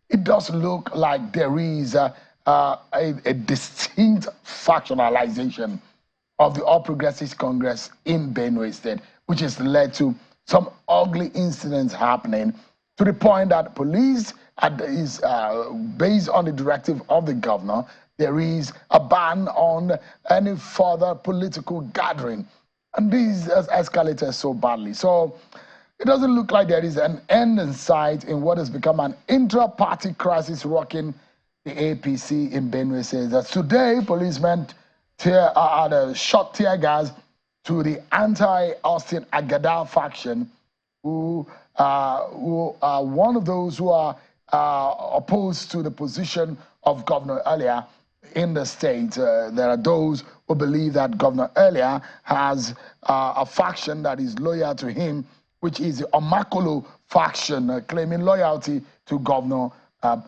it does look like there is a distinct factionalization of the All Progressives Congress in Benue State, which has led to some ugly incidents happening, to the point that police is based on the directive of the governor. There is a ban on any further political gathering, and this has escalated so badly. So it doesn't look like there is an end in sight in what has become an intra-party crisis rocking the APC in Benue. Says that today policemen shot tear gas to the anti-Austin Agada faction, who are one of those who are opposed to the position of Governor Alia in the state. There are those who believe that Governor Alia has a faction that is loyal to him, which is the Omakolo faction, claiming loyalty to Governor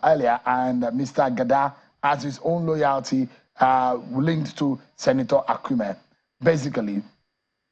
Alia, and Mr. Agada has his own loyalty linked to Senator Akume. Basically,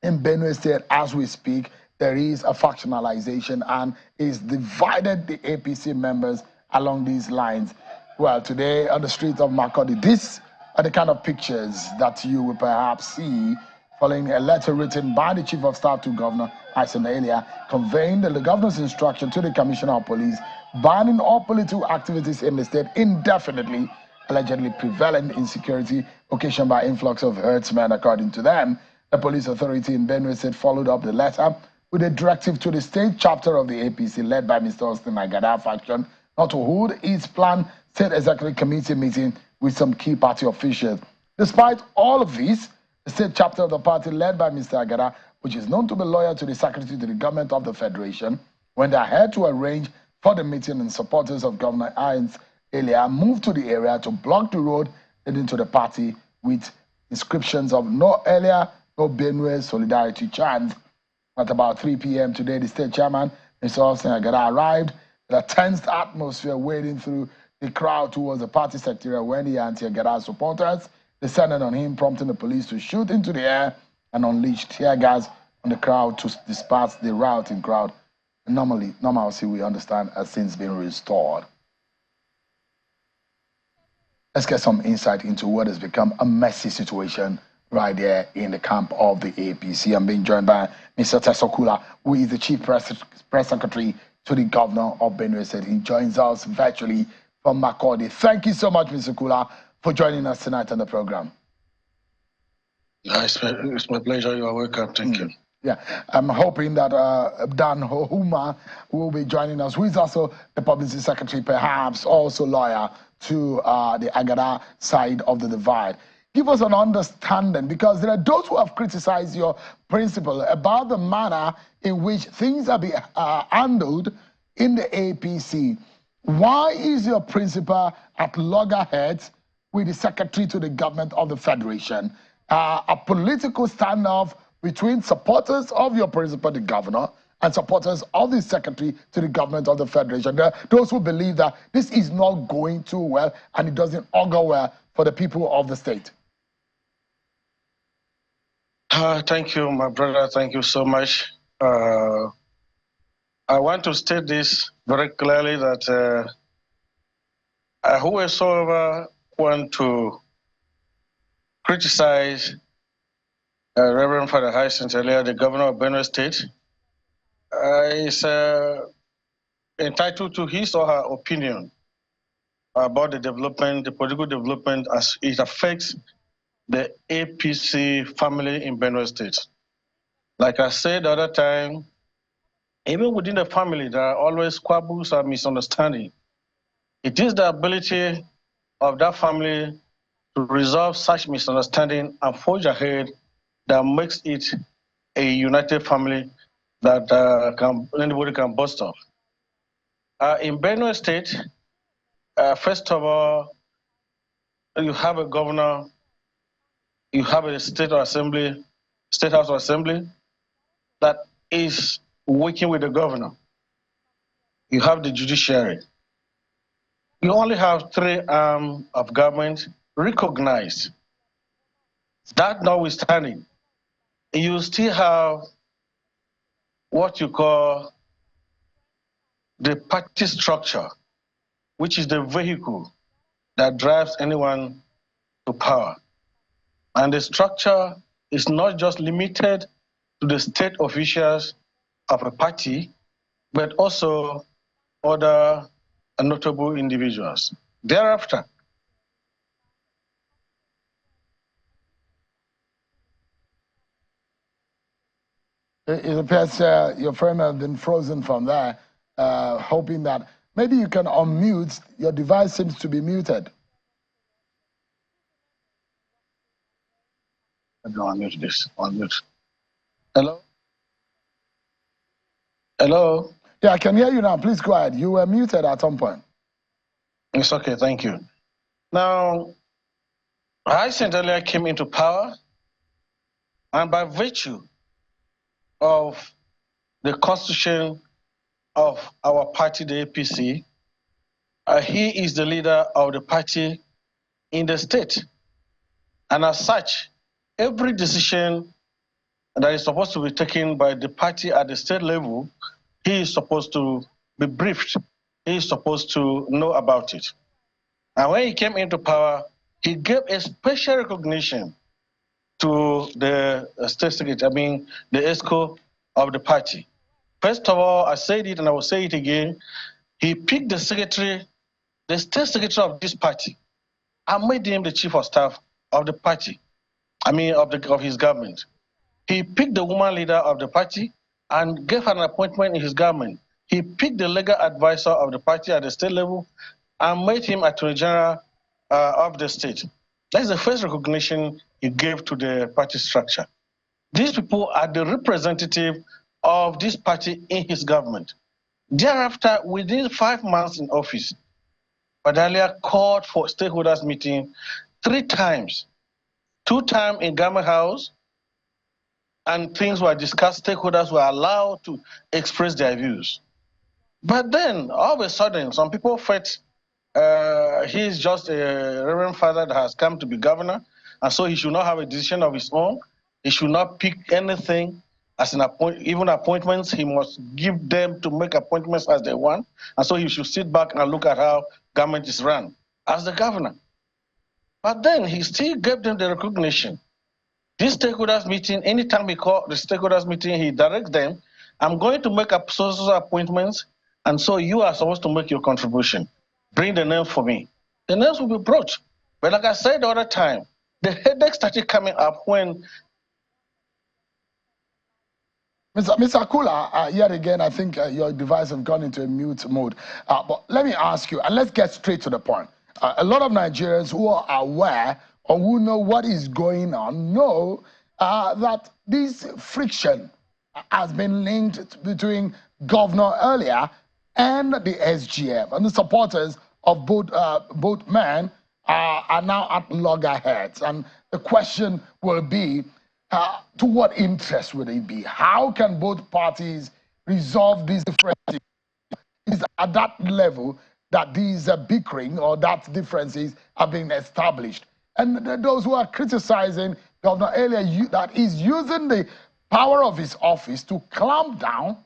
in Benue State, as we speak, there is a factionalization and is divided the APC members along these lines. Well, today on the streets of Makurdi, these are the kind of pictures that you will perhaps see following a letter written by the Chief of Staff to Governor Alia, conveying the governor's instruction to the Commissioner of Police, banning all political activities in the state indefinitely, allegedly prevalent insecurity occasioned by influx of herdsmen, according to them. The police authority in Benue State followed up the letter with a directive to the state chapter of the APC, led by Mr. Austin Agada faction, not to hold its planned state executive committee meeting with some key party officials. Despite all of this, the state chapter of the party, led by Mr. Agada, which is known to be loyal to the secretary to the government of the federation, went ahead to arrange for the meeting, and supporters of Governor Alia moved to the area to block the road leading to the party with inscriptions of "No Alia, No Benue Solidarity" chants. At about 3 p.m. today, the state chairman, Mr. Austin Agada, arrived in a tensed atmosphere, wading through the crowd towards the party secretariat when the anti-Agada supporters descended on him, prompting the police to shoot into the air and unleash tear gas on the crowd to disperse the rioting crowd. Normalcy, we understand, has since been restored. Let's get some insight into what has become a messy situation right there in the camp of the APC. I'm being joined by Mr. Tesokula, who is the Chief Press Secretary to the Governor of Benue State. He joins us virtually from Makurdi. Thank you so much, Mr. Kula, for joining us tonight on the program. It's my pleasure. You are welcome. Thank you. Yeah, I'm hoping that Dan Hohuma will be joining us, who is also the Publicity Secretary, perhaps also lawyer to the Agada side of the divide. Give us an understanding, because there are those who have criticized your principle about the manner in which things are being handled in the APC. Why is your principle at loggerheads with the secretary to the government of the federation? A political standoff between supporters of your principal, the governor, and supporters of the secretary to the government of the federation. There are those who believe that this is not going too well and it doesn't augur well for the people of the state. Thank you, my brother. Thank you so much. I want to state this very clearly that whoever want to criticize Reverend Father Hyacinth Alia, the governor of Benue State, is entitled to his or her opinion about the development, the political development as it affects the APC family in Benue State. Like I said the other time, even within the family, there are always squabbles and misunderstanding. It is the ability of that family to resolve such misunderstanding and forge ahead that makes it a united family that anybody can boast of. In Benue State, first of all, you have a governor, you have a state house of assembly that is working with the governor. You have the judiciary. You only have 3 arms of government recognized. That notwithstanding, you still have what you call the party structure which is the vehicle that drives anyone to power. And the structure is not just limited to the state officials of a party, but also other notable individuals. Thereafter, it appears your friend has been frozen from there, hoping that maybe you can unmute. Your device seems to be muted. I don't unmute this. Unmute. Hello? Hello? Yeah, I can hear you now. Please go ahead. You were muted at some point. It's okay, thank you. Now, Hyacinth Alia came into power, and by virtue of the constitution of our party, the APC, he is the leader of the party in the state. And as such, every decision that is supposed to be taken by the party at the state level, he is supposed to be briefed. He is supposed to know about it. And when he came into power, he gave a special recognition to the state secretary, the ESCO of the party. First of all, I said it and I will say it again, he picked the secretary, the state secretary of this party, and made him the chief of staff of the party, of his government. He picked the woman leader of the party and gave her an appointment in his government. He picked the legal advisor of the party at the state level and made him Attorney General of the state. That's the first recognition he gave to the party structure. These people are the representative of this party in his government. Thereafter, within 5 months in office, Alia called for stakeholders meeting 3 times, 2 times in Government House, and things were discussed. Stakeholders were allowed to express their views. But then, all of a sudden, some people felt he's just a reverend father that has come to be governor, and so he should not have a decision of his own. He should not pick anything as an even appointments. He must give them to make appointments as they want, and so he should sit back and look at how government is run as the governor. But then he still gave them the recognition. This stakeholders meeting, anytime we call the stakeholders meeting, he directs them, I'm going to make social appointments, and so you are supposed to make your contribution. Bring the name for me. The names will be brought. But like I said the other time, the headache started coming up when... Mr. Akula, yet again, I think your device has gone into a mute mode. But let me ask you, and let's get straight to the point. A lot of Nigerians who are aware or who know what is going on know that this friction has been linked between Governor Alia and the SGF, and the supporters of both men are now at loggerheads. And the question will be, to what interest would it be? How can both parties resolve these differences? Is at that level that these bickering or that differences are being established? And those who are criticizing Governor Alia that is using the power of his office to clamp down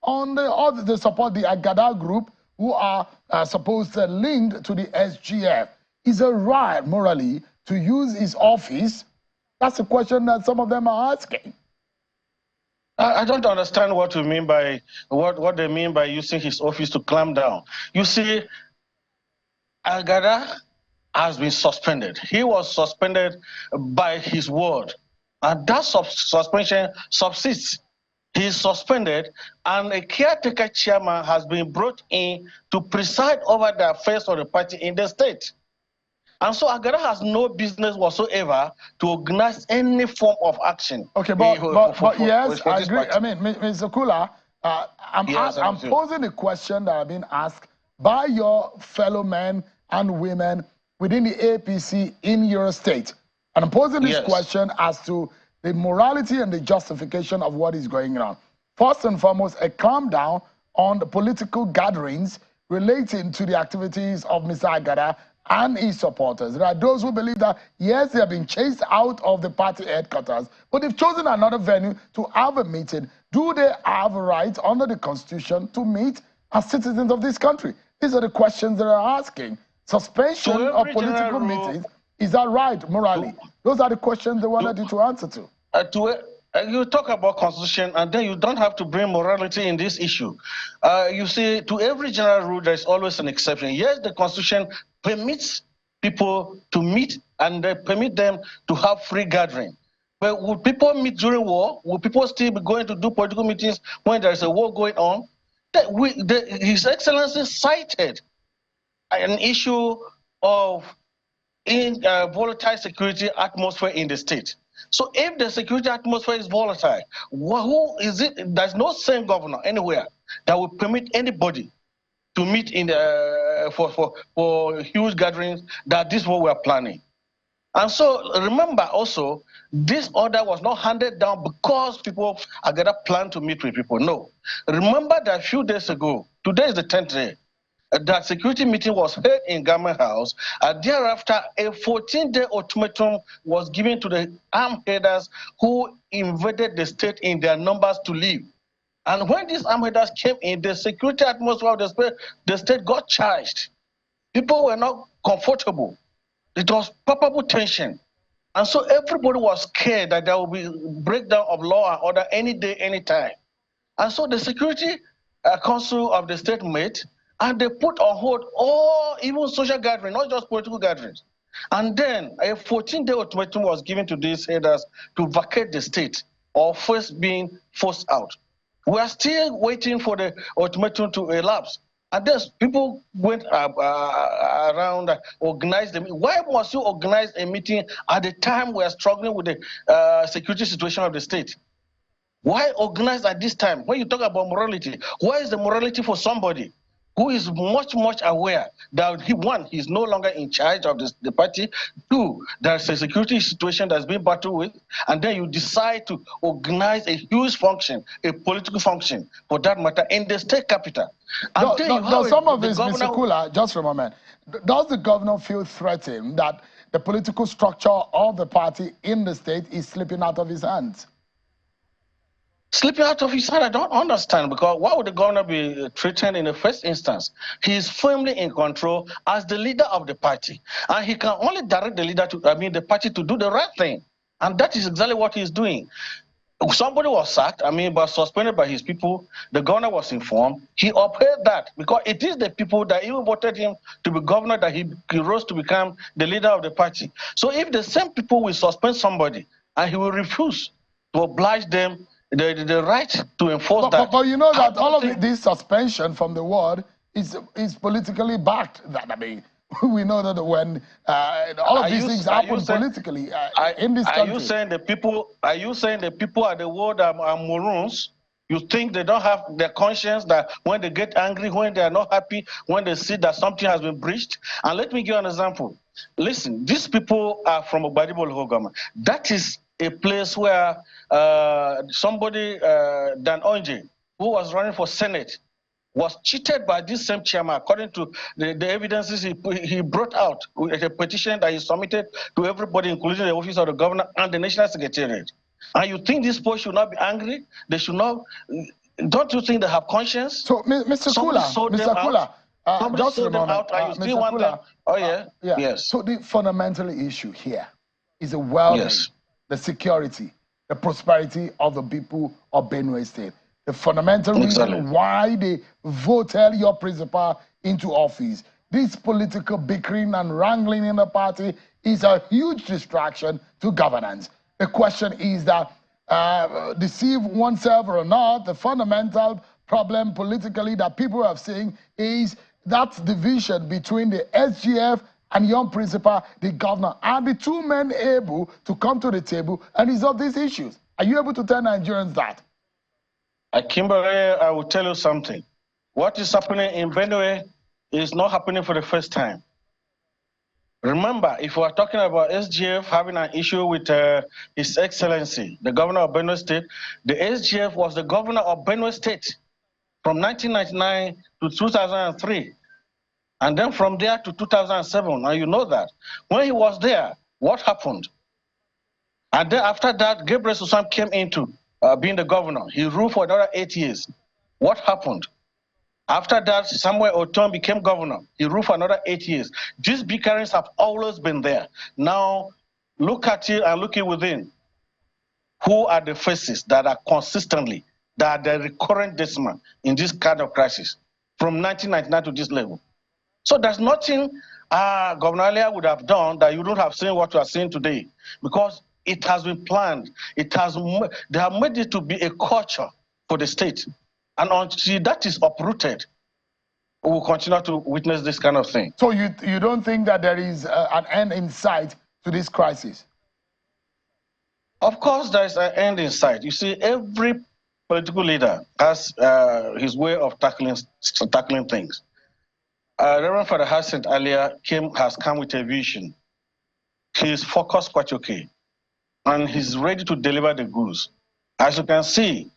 on the support the Agada group who are supposed to link to the SGF. Is it right morally to use his office? That's a question that some of them are asking. I don't understand what you mean by what they mean by using his office to clamp down. You see, Agada has been suspended. He was suspended by his word, and that suspension subsists. He is suspended, and a caretaker chairman has been brought in to preside over the affairs of the party in the state. And so Agada has no business whatsoever to organize any form of action. Okay, but yes, I agree. Party. I mean, Mr. Kula, I'm posing a question that I've been asked by your fellow men and women within the APC in your state. And I'm posing this question as to the morality and the justification of what is going on. First and foremost, a calm down on the political gatherings relating to the activities of Mr. Agada and his supporters. There are those who believe that, yes, they have been chased out of the party headquarters, but they've chosen another venue to have a meeting. Do they have a right under the Constitution to meet as citizens of this country? These are the questions that are asking. Suspension of political meetings, is that right morally? Those are the questions they wanted you to answer to. You talk about constitution, and then you don't have to bring morality in this issue. You see, to every general rule, there's always an exception. Yes, the constitution permits people to meet, and they permit them to have free gathering. But would people meet during war? Would people still be going to do political meetings when there's a war going on? His Excellency cited an issue of volatile security atmosphere in the state. So if the security atmosphere is volatile, who is it? There's no same governor anywhere that will permit anybody to meet in for huge gatherings. That this is what we are planning. And so remember also, this order was not handed down because people are going to plan to meet with people. No. Remember that a few days ago, today is the 10th day, that security meeting was held in Government House, and thereafter a 14-day ultimatum was given to the armed headers who invaded the state in their numbers to leave. And when these armed headers came in, the security atmosphere of the state got charged. People were not comfortable. It was palpable tension. And so everybody was scared that there will be breakdown of law and order any day, any time. And so the Security Council of the state met, and they put on hold all, even social gatherings, not just political gatherings. And then a 14-day ultimatum was given to these headers to vacate the state or first being forced out. We are still waiting for the ultimatum to elapse. And then people went around, organized them. Why must you organize a meeting at the time we are struggling with the security situation of the state? Why organize at this time? When you talk about morality, why is the morality for somebody who is much, much aware that he's no longer in charge of the party. Two, there's a security situation that's been battled with, and then you decide to organize a huge function, a political function, for that matter, in the state capital. Some of this, Mr. Kula, just for a moment, does the governor feel threatened that the political structure of the party in the state is slipping out of his hands? Slipping out of his hand, I don't understand, because why would the governor be threatened in the first instance? He is firmly in control as the leader of the party, and he can only direct the party to do the right thing, and that is exactly what he is doing. Somebody was sacked, but suspended by his people. The governor was informed. He upheld that because it is the people that even voted him to be governor that he rose to become the leader of the party. So if the same people will suspend somebody and he will refuse to oblige them the right to enforce that. But you know that all of this suspension from the word is politically backed. We know that when all of these things happen politically in this country. Are you saying the people at the world are morons? You think they don't have their conscience, that when they get angry, when they are not happy, when they see that something has been breached? And let me give you an example. Listen, these people are from Obadibo local government. That is a place where somebody, Dan Onje, who was running for Senate, was cheated by this same chairman, according to the evidences he brought out with a petition that he submitted to everybody, including the office of the governor and the National Secretariat. And you think these people should not be angry? They should not. Don't you think they have conscience? So, Mr. Kula, just a moment, Mr. Kula. Oh, yeah? Yes. So the fundamental issue here is the well-being, the security, the prosperity of the people of Benue State. The fundamental reason why they voted your principal into office. This political bickering and wrangling in the party is a huge distraction to governance. The question is that deceive oneself or not, the fundamental problem politically that people have seen is that division between the SGF and young principal, the governor. Are the two men able to come to the table and resolve these issues? Are you able to tell Nigerians that? Kimberly, I will tell you something. What is happening in Benue is not happening for the first time. Remember, if we are talking about SGF having an issue with His Excellency, the governor of Benue State, the SGF was the governor of Benue State from 1999 to 2003. And then from there to 2007, and you know that. When he was there, what happened? And then after that, Gabriel Susam came into being the governor. He ruled for another 8 years. What happened? After that, Samuel Otom became governor. He ruled for another 8 years. These bickerings have always been there. Now, look at it and look it within. Who are the faces that are consistently, that are the recurrent decimal in this kind of crisis from 1999 to this level? So there's nothing Governor Alia would have done that you don't have seen what you are seeing today, because it has been planned. They have made it to be a culture for the state. And until that is uprooted, we will continue to witness this kind of thing. So you don't think that there is an end in sight to this crisis? Of course, there is an end in sight. You see, every political leader has his way of tackling things. Reverend Father Hyacinth Alia has come with a vision. He is focused quite okay, and he's ready to deliver the goods. As you can see,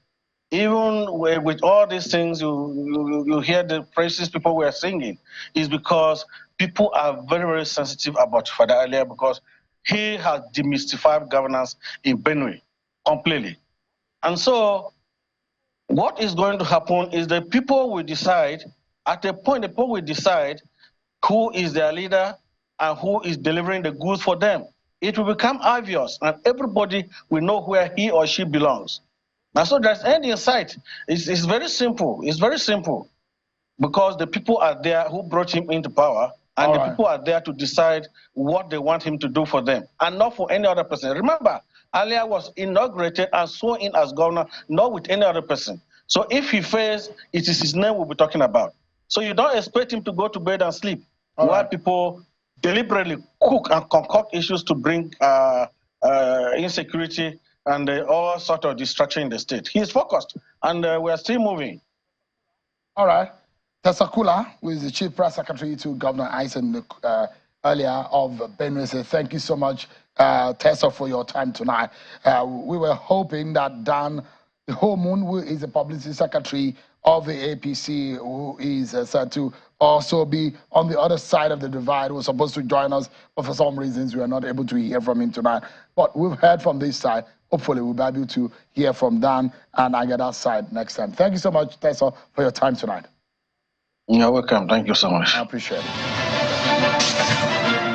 even with all these things, you hear the praises people were singing, is because people are very, very sensitive about Father Alia, because he has demystified governance in Benue completely. And so what is going to happen is the people will decide, at a point the people will decide who is their leader and who is delivering the goods for them. It will become obvious, and everybody will know where he or she belongs. And so there's end in sight. It's very simple. It's very simple, because the people are there who brought him into power, and the people are there to decide what they want him to do for them, and not for any other person. Remember, Alia was inaugurated and sworn in as governor, not with any other person. So if he fails, it is his name we'll be talking about. So you don't expect him to go to bed and sleep, while people deliberately cook and concoct issues to bring insecurity and all sort of distraction in the state. He is focused, and we are still moving. All right. Tessa Kula, who is the Chief Press Secretary to Governor Aide Alia of Benue, said, thank you so much, Tessa, for your time tonight. We were hoping that Dan Homun, who is the Publicity Secretary of the APC, who is said to also be on the other side of the divide, was supposed to join us, but for some reasons we are not able to hear from him tonight. But we've heard from this side. Hopefully we'll be able to hear from Dan and Agada's side next time. Thank you so much, Tessa, for your time tonight. You're welcome. Thank you so much. I appreciate it.